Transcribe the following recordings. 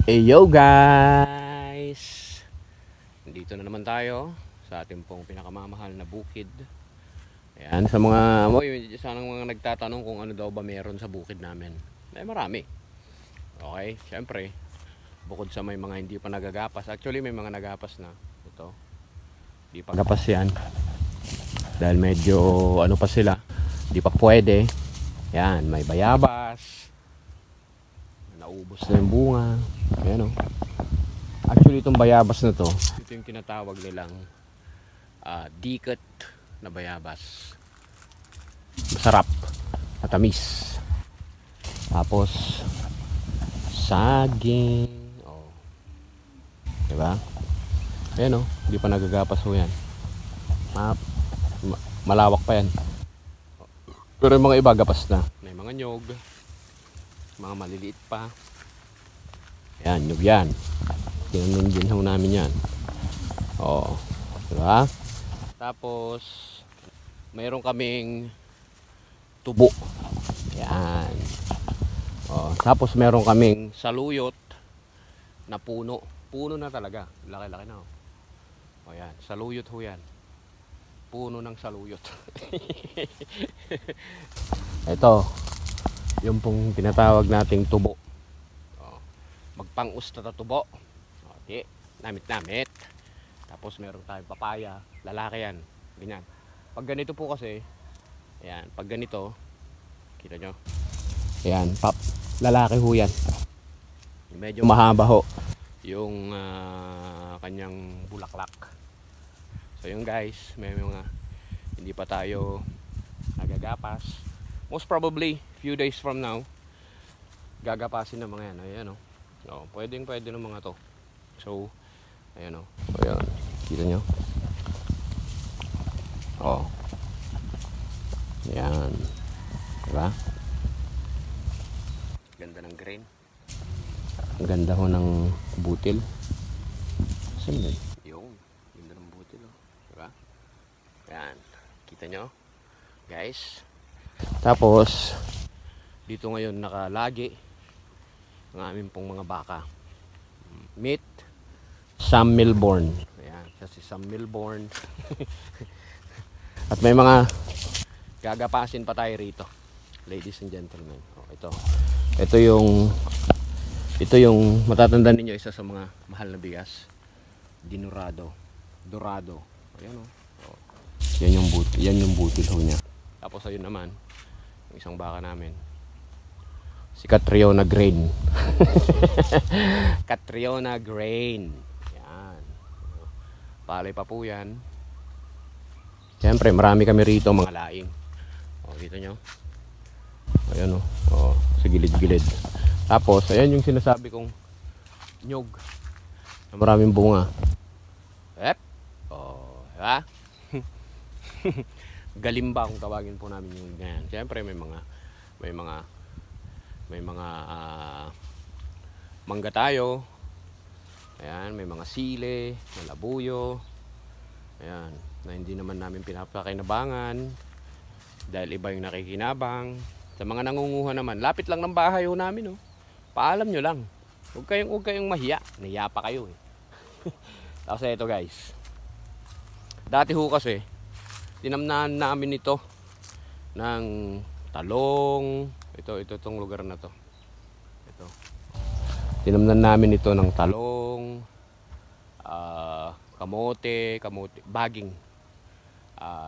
Hey yo guys! Dito na naman tayo sa ating pong pinakamamahal na bukid. Ayan, sa mga sanang mga nagtatanong kung ano daw ba meron sa bukid namin. Ay marami. Okay, syempre bukod sa may mga hindi pa nagagapas. Actually may mga nagapas na. Ito. Hindi pa gapas yan. Dahil medyo ano pa sila. Hindi pa pwede. Ayan, may bayabas. Naubos na yung bunga. Ayan o. Actually itong bayabas na to, ito yung tinatawag nilang diket na bayabas. Masarap, matamis. Tapos saging. Oh. Diba? Ayan o, hindi pa nagagapas ho yan. Malawak pa yan. Pero yung mga iba gapas na. May mga nyog, mga maliliit pa. Ayan, nyug yan. Tinanong ho namin yan. Oo. Diba? Tapos mayroon kaming tubo. Ayan. Oo. Tapos mayroon kaming saluyot na puno. Puno na talaga. Laki-laki na. O yan. Saluyot ho yan. Puno ng saluyot. Ito. Yung pong tinatawag nating tubo. Magpang-usta na tubo. Okay. Namit-namit. Tapos meron tayong papaya. Lalaki yan. Ganyan. Pag ganito po kasi, ayan, pag ganito, kita nyo? Ayan, lalaki ho yan. Medyo mahaba ho yung kanyang bulaklak. So yun guys, may mga hindi pa tayo nagagapas. Most probably, few days from now, gagapasin ng mga yan. Ayan o. So, pwede ng mga to. So, ayan o. Ayan. Kita nyo? O. Ayan. Diba? Ganda ng grain. Ang ganda ho ng butil. Saan yun? Yung. Ganda ng butil o. Diba? Ayan. Kita nyo? Guys. Tapos, dito ngayon nakalagi ang aming pong mga baka. Meet Sam Milborn. Ayan, siya si Sam Milborn. At may mga gagapasin pa tayo rito. Ladies and gentlemen. Oh, ito. Ito yung matatandaan ninyo, isa sa mga mahal na bigas. Dinurado. Dorado. Ayan oh. Oh. Yan yung butil ho niya. Tapos ayun naman, yung isang baka namin. Si Catriona Grain. Catriona Grain. Yan. Palay pa po yan. Siyempre marami kami rito mga laing. O, dito nyo. Ayan o. O, sa gilid-gilid. Tapos, ayan yung sinasabi kong nyog. Na maraming bunga. Ep. O, diba? Galimba kung tawagin po namin yung ganyan. Siyempre may mga mangga tayo. Ayan, may mga sile, malabuyo. Ayan, na hindi naman namin pinapakinabangan dahil iba yung nakikinabang. Sa mga nangunguha naman, lapit lang ng bahay ho namin oh. Paalam nyo lang. Huwag kayong mahiya. Nahiya pa kayo eh. Tapos ito guys. Dati ho kasi tinamnahan namin ito ng talong. Itong lugar na to. Ito. Tinamnan namin ito ng talong, kamote, baging.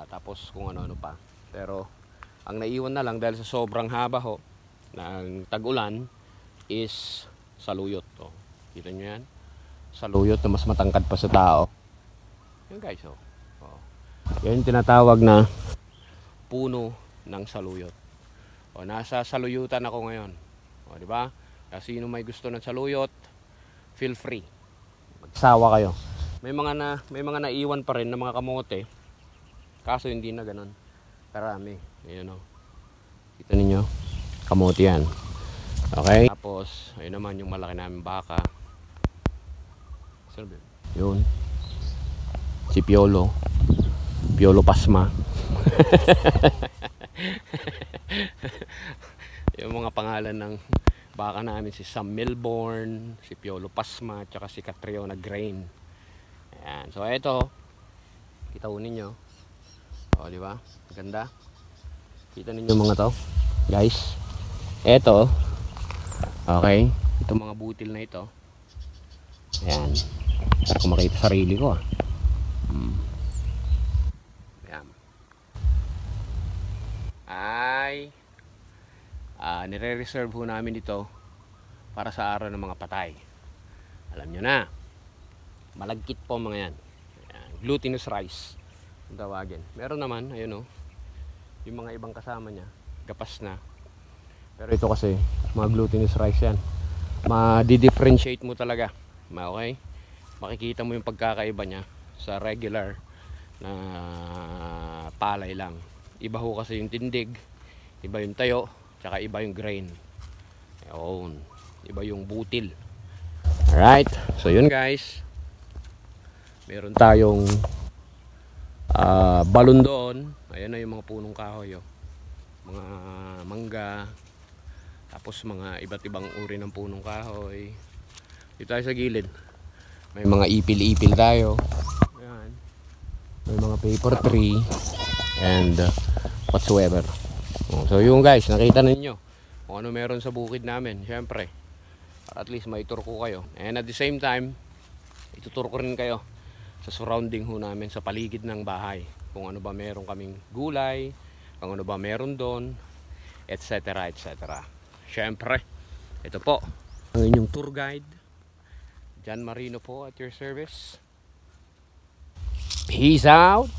Tapos kung ano-ano pa. Pero ang naiwan na lang dahil sa sobrang haba ho ng tag-ulan is saluyot. Oh. Kita nyo yan? Saluyot na mas matangkad pa sa tao. Yan guys oh. Oh. Yan yung tinatawag na puno ng saluyot. O, nasa saluyutan ako ngayon. O, di ba? Kasi sino may gusto ng saluyot, feel free. Magsawa kayo. May mga naiwan pa rin na mga kamote. Kaso hindi na ganoon karami. Ayan o. Kita ninyo? Kamote yan. Okay? Tapos, ayun naman yung malaki namin baka. Saan ba yun? Si Piolo. Piolo Pasma. Yung mga pangalan ng baka namin si Sam Milborn, si Piolo Pasma, tsaka si Catriona Grain. Ayan. So ito, kita ninyo. O, di ba? Ganda. Kita ninyo mga to, guys. Ito, okay, itong mga butil na ito. Ayan. Para ko makita sarili ko. Ayan. Ay nire-reserve ho namin ito para sa araw ng mga patay. Alam nyo na, malagkit po mga yan. Ayan. Glutinous rice ang tawagin. Meron naman, ayun o, yung mga ibang kasama nya gapas na, pero ito kasi mga glutinous rice yan. Ma-differentiate mo talaga, okay? Makikita mo yung pagkakaiba nya sa regular na palay lang. Iba ho kasi yung tindig, iba yung tayo, tsaka iba yung grain. Ayun, iba yung butil. Alright, so yun guys, meron tayong balon doon. Ayan na yung mga punong kahoy, mga mangga, tapos mga iba't ibang uri ng punong kahoy. Dito tayo sa gilid, may mga ipil-ipil tayo. Ayan. May mga paper tree and whatsoever. So yung guys, nakita ninyo kung ano meron sa bukid namin. Syempre, para at least may tour ko kayo. And at the same time, itutur ko rin kayo sa surrounding ho namin, sa paligid ng bahay, kung ano ba meron kaming gulay, kung ano ba meron doon, etc. etc. Syempre, ito po ang inyong tour guide, John Marino po, at your service. Peace out.